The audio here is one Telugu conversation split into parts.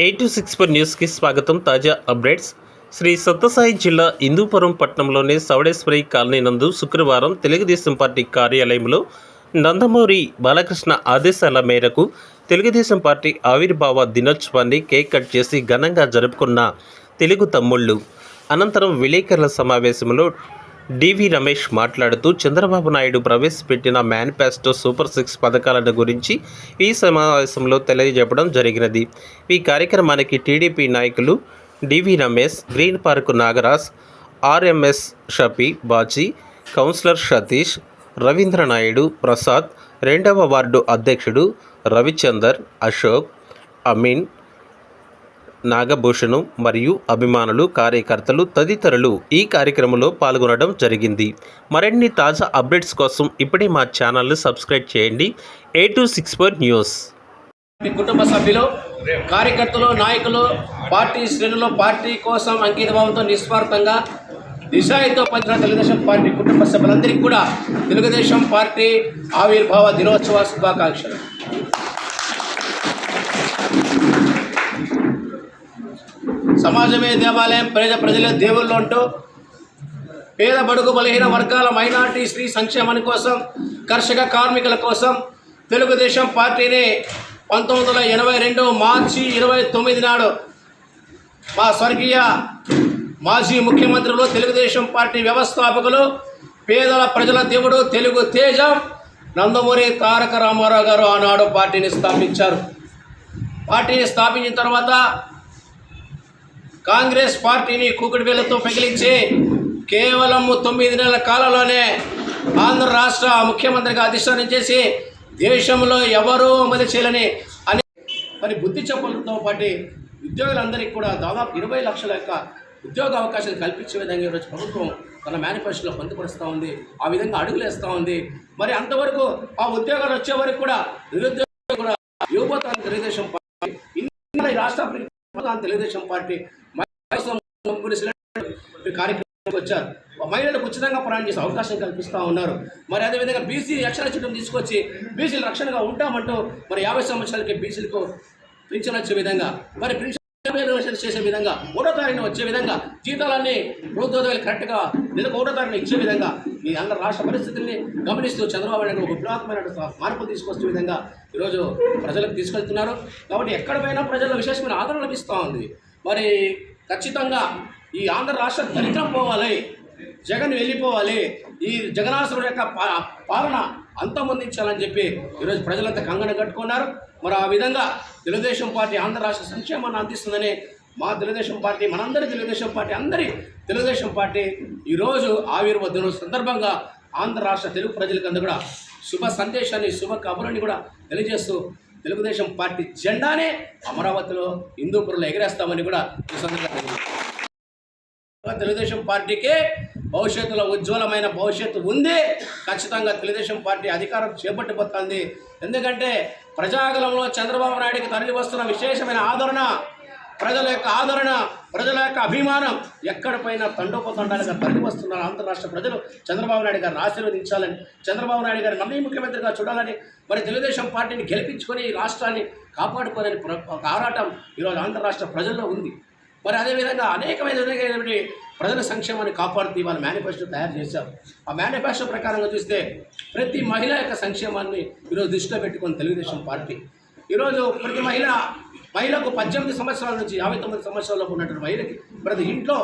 826 న్యూస్కి స్వాగతం. తాజా అప్డేట్స్. శ్రీ సత్యసాయి జిల్లా హిందూపురం పట్టణంలోని సవడేశ్వరి కాలనీ నందు శుక్రవారం తెలుగుదేశం పార్టీ కార్యాలయంలో నందమూరి బాలకృష్ణ ఆదేశాల మేరకు తెలుగుదేశం పార్టీ ఆవిర్భావ దినోత్సవాన్ని కేక్ కట్ చేసి ఘనంగా జరుపుకున్న తెలుగు తమ్ముళ్ళు. అనంతరం విలేకరుల సమావేశంలో డివి రమేష్ మాట్లాడుతూ చంద్రబాబు నాయుడు ప్రవేశపెట్టిన మేనిఫెస్టో సూపర్ 6 పథకాలను గురించి ఈ సమావేశంలో తెలియజెప్పడం జరిగినది. ఈ కార్యక్రమానికి టీడీపీ నాయకులు DV Ramesh, green park Nagaraj, RMS Shafi Baji, councillor Satish, Ravindra Naidu, Prasad, 2వ వార్డు అధ్యక్షుడు రవిచందర్, అశోక్, అమీన్, నాగభూషణం మరియు అభిమానులు, కార్యకర్తలు తదితరులు ఈ కార్యక్రమంలో పాల్గొనడం జరిగింది. మరిన్ని తాజా అప్డేట్స్ కోసం ఇప్పుడే మా ఛానల్ని సబ్స్క్రైబ్ చేయండి. 8264 న్యూస్. కుటుంబ సభ్యులు, కార్యకర్తలు, నాయకులు, పార్టీ శ్రేణులు పార్టీ కోసం అంకితభావంతో నిస్వార్థంగా నిజాయితీతో పనిచేసిన తెలుగుదేశం పార్టీ కుటుంబ సభ్యులందరికీ కూడా తెలుగుదేశం పార్టీ ఆవిర్భావ దినోత్సవ శుభాకాంక్షలు. సమాజమే దేవాలయం, ప్రజలే దేవుళ్ళు అంటూ పేద బడుగు బలహీన వర్గాల మైనార్టీ స్త్రీ సంక్షేమం కోసం, కర్షక కార్మికుల కోసం తెలుగుదేశం పార్టీని 1982 మార్చి 29 నాడు మా స్వర్గీయ మాజీ ముఖ్యమంత్రులు, తెలుగుదేశం పార్టీ వ్యవస్థాపకులు, పేదల ప్రజల దేవుడు, తెలుగు తేజం నందమూరి తారక రామారావు గారు ఆనాడు పార్టీని స్థాపించారు. పార్టీని స్థాపించిన తర్వాత కాంగ్రెస్ పార్టీని కూకుడు వేలతో పగిలించి కేవలం 9 నెలల కాలంలోనే ఆంధ్ర రాష్ట్ర ముఖ్యమంత్రిగా అధిష్టానం చేసి దేశంలో ఎవరూ అమలు చేయాలని మరి బుద్ధి చెప్పలతో పాటు ఉద్యోగులందరికీ కూడా దాదాపు 20 లక్షల యొక్క ఉద్యోగ అవకాశాలు కల్పించే విధంగా ఈరోజు ప్రభుత్వం తన మేనిఫెస్టోలో పొందుపరుస్తూ ఉంది. ఆ విధంగా అడుగులు వేస్తూ ఉంది. మరి అంతవరకు ఆ ఉద్యోగాలు వచ్చే వరకు కూడా నిరుద్యోగ కూడా యువత తెలుగుదేశం పార్టీ, ఈ రాష్ట్ర తెలుగుదేశం పార్టీ కార్యక్రమానికి వచ్చారు. మహిళలకు ఉచితంగా ప్రయాణం చేసే అవకాశం కల్పిస్తూ ఉన్నారు. మరి అదేవిధంగా బీసీ రక్షణ చట్టం తీసుకొచ్చి బీసీలు రక్షణగా ఉంటామంటూ మరి 50 సంవత్సరాలకి బీసీలకు పింఛన్ వచ్చే విధంగా, మరి పింఛన్ చేసే విధంగా, 1వ తారీఖున వచ్చే విధంగా, జీతాలన్నీ ప్రభుత్వాలు కరెక్ట్గా నెలకు 1వ తారీఖున ఇచ్చే విధంగా ఈ ఆంధ్ర రాష్ట్ర పరిస్థితుల్ని గమనిస్తూ చంద్రబాబు నాయుడు ఒక విప్లవాత్మకమైన మార్పులు తీసుకొచ్చే విధంగా ఈరోజు ప్రజలకు తీసుకెళ్తున్నారు. కాబట్టి ఎక్కడ పోయినా ప్రజల విశేషమైన ఆదరణ లభిస్తూ ఉంది. మరి ఖచ్చితంగా ఈ ఆంధ్ర రాష్ట్ర దరిద్రం పోవాలి, జగన్ వెళ్ళిపోవాలి, ఈ జగనాసురుడు యొక్క పాలన అంతమొందించాలని చెప్పి ఈరోజు ప్రజలంతా కంగన కట్టుకున్నారు. మరి ఆ విధంగా తెలుగుదేశం పార్టీ ఆంధ్ర రాష్ట్ర సంక్షేమాన్ని అందిస్తుందని మా తెలుగుదేశం పార్టీ, మనందరి తెలుగుదేశం పార్టీ, అందరి తెలుగుదేశం పార్టీ ఈరోజు ఆవిర్భావ దినోత్సవం సందర్భంగా ఆంధ్ర రాష్ట్ర తెలుగు ప్రజలకందరూ కూడా శుభ సందేశాన్ని, శుభ కబుర్ని కూడా తెలియజేస్తూ తెలుగుదేశం పార్టీ జెండానే అమరావతిలో, హిందూపురంలో ఎగరేస్తామని కూడా ఈ సందర్భంగా తెలుగుదేశం పార్టీకి భవిష్యత్తులో ఉజ్వలమైన భవిష్యత్తు ఉంది. ఖచ్చితంగా తెలుగుదేశం పార్టీ అధికారం చేపట్టిపోతుంది. ఎందుకంటే ప్రజాగలంలో చంద్రబాబు నాయుడికి తరలి వస్తున్న విశేషమైన ఆదరణ, ప్రజల యొక్క ఆదరణ, ప్రజల యొక్క అభిమానం ఎక్కడిపైన తండోపతండాలుగా తరలి వస్తున్నారు. ఆంధ్ర రాష్ట్ర ప్రజలు చంద్రబాబు నాయుడు గారిని ఆశీర్వదించాలని, చంద్రబాబు నాయుడు గారిని మళ్ళీ ముఖ్యమంత్రిగా చూడాలని, మరి తెలుగుదేశం పార్టీని గెలిపించుకొని ఈ రాష్ట్రాన్ని కాపాడుకోవాలని ఒక ఆరాటం ఈరోజు ఆంధ్ర రాష్ట్ర ప్రజల్లో ఉంది. మరి అదేవిధంగా అనేకమైనటువంటి ప్రజల సంక్షేమాన్ని కాపాడుతూ ఇవాళ మేనిఫెస్టో తయారు చేశారు. ఆ మేనిఫెస్టో ప్రకారంగా చూస్తే ప్రతి మహిళ యొక్క సంక్షేమాన్ని ఈరోజు దృష్టిలో పెట్టుకుని తెలుగుదేశం పార్టీ ఈరోజు ప్రతి మహిళకు 18 సంవత్సరాల నుంచి 59 సంవత్సరాలకు ఉన్నటువంటి మహిళకి ప్రతి ఇంట్లో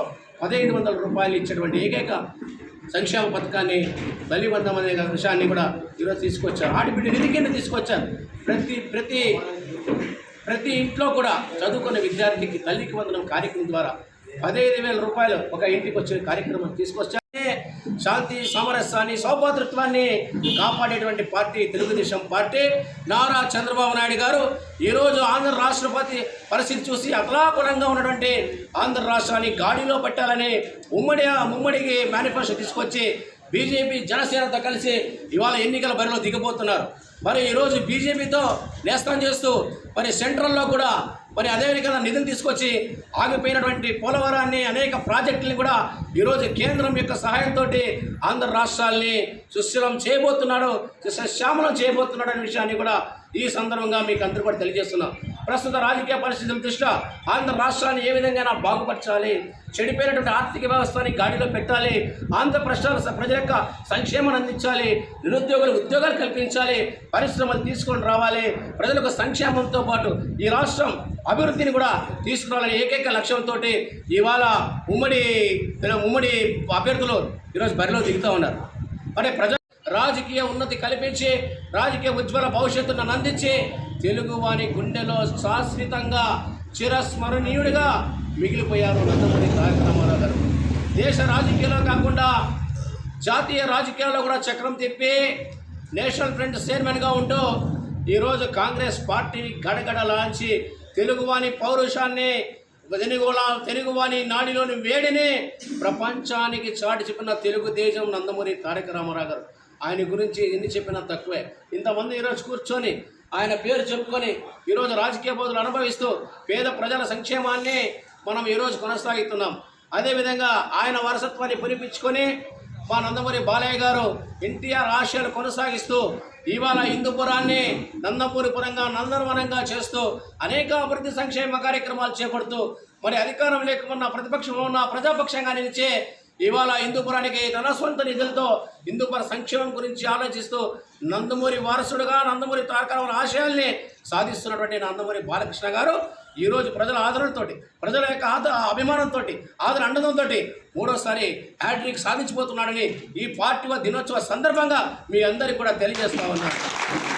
1500 రూపాయలు ఇచ్చేటువంటి ఏకైక సంక్షేమ పథకాన్ని, తల్లివందం అనే విషయాన్ని కూడా ఈరోజు తీసుకొచ్చారు. ఆడబిడ్డ నిధి కింద తీసుకొచ్చారు. ప్రతి ఇంట్లో కూడా చదువుకున్న విద్యార్థికి తల్లికి వందనం కార్యక్రమం ద్వారా 15,000 రూపాయలు ఒక ఇంటికి వచ్చే కార్యక్రమం తీసుకొచ్చారు. శాంతి, సామరస్యాన్ని, సౌభాతృత్వాన్ని కాపాడేటువంటి పార్టీ తెలుగుదేశం పార్టీ. నారా చంద్రబాబు నాయుడు గారు ఈరోజు ఆంధ్ర రాష్ట్రపతి పరిస్థితి చూసి అతలాకులంగా ఉన్నటువంటి ఆంధ్ర రాష్ట్రాన్ని గాడిలో పెట్టాలని ముమ్మడికి మేనిఫెస్టో తీసుకొచ్చి బీజేపీ, జనసేనతో కలిసి ఇవాళ ఎన్నికల బరిలో దిగబోతున్నారు. మరి ఈరోజు బీజేపీతో నేస్తం చేస్తూ మరి సెంట్రల్లో కూడా మరి అదేవిధంగా నిధులు తీసుకొచ్చి ఆగిపోయినటువంటి పోలవరాన్ని, అనేక ప్రాజెక్టులను కూడా ఈరోజు కేంద్రం యొక్క సహాయంతో ఆంధ్ర రాష్ట్రాల్ని సుస్థిరం చేయబోతున్నాడు, శ్యామలం చేయబోతున్నాడు అనే విషయాన్ని కూడా ఈ సందర్భంగా మీకు అందరూ కూడా తెలియజేస్తున్నాం. ప్రస్తుత రాజకీయ పరిస్థితుల దృష్ట్యా ఆంధ్ర రాష్ట్రాన్ని ఏ విధంగా బాగుపరచాలి, చెడిపోయినటువంటి ఆర్థిక వ్యవస్థని గాడిలో పెట్టాలి, ఆంధ్ర ప్రజల యొక్క సంక్షేమాన్ని అందించాలి, నిరుద్యోగులకు ఉద్యోగాలు కల్పించాలి, పరిశ్రమలు తీసుకొని రావాలి, ప్రజలకు సంక్షేమంతో పాటు ఈ రాష్ట్రం అభివృద్ధిని కూడా తీసుకురావాలని ఏకైక లక్ష్యంతో ఇవాళ ఉమ్మడి అభ్యర్థులు ఈరోజు బరిలో దిగుతూ ఉన్నారు. అంటే రాజకీయ ఉన్నతి కల్పించి రాజకీయ ఉజ్వల భవిష్యత్తును అందించి తెలుగువాని గుండెలో శాశ్వతంగా చిరస్మరణీయుడిగా మిగిలిపోయారు నందమూరి తారక రామారావు గారు. దేశ రాజకీయాల్లో కాకుండా జాతీయ రాజకీయాల్లో కూడా చక్రం తిప్పి నేషనల్ ఫ్రంట్ చైర్మన్గా ఉంటూ ఈరోజు కాంగ్రెస్ పార్టీని గడగడలాంచి తెలుగువాని పౌరుషాన్ని, తెలుగువాని నాడిలోని వేడిని ప్రపంచానికి చాటి చెప్పిన తెలుగుదేశం నందమూరి తారక రామారావు గారు. ఆయన గురించి ఎన్ని చెప్పినా తక్కువే. ఇంతమంది ఈరోజు కూర్చొని ఆయన పేరు చెప్పుకొని ఈరోజు రాజకీయ పదవులు అనుభవిస్తూ పేద ప్రజల సంక్షేమాన్ని మనం ఈరోజు కొనసాగిస్తున్నాం. అదేవిధంగా ఆయన వారసత్వాన్ని పునిపించుకొని మా నందమూరి బాలయ్య గారు ఎన్టీఆర్ ఆశయాలు కొనసాగిస్తూ ఇవాళ హిందూపురాన్ని నందమూరిపురంగా నందనవనంగా చేస్తూ అనేక అభివృద్ధి సంక్షేమ కార్యక్రమాలు చేపడుతూ మరి అధికారం లేకుండా ప్రతిపక్షంలో ఉన్న ప్రజాపక్షంగా నిలిచే ఇవాళ హిందూపురానికి తన సొంత నిధులతో హిందూపుర సంక్షేమం గురించి ఆలోచిస్తూ నందమూరి వారసుడుగా నందమూరి తారక రామారావు ఆశయాల్ని సాధిస్తున్నటువంటి నందమూరి బాలకృష్ణ గారు ఈరోజు ప్రజల ఆదరణతోటి, ప్రజల యొక్క అభిమానంతో, ఆదరణ అండదంతో మూడోసారి హ్యాట్రిక్ సాధించబోతున్నాడని ఈ పార్టీ దినోత్సవ సందర్భంగా మీ అందరికీ కూడా తెలియజేస్తా ఉన్నాను.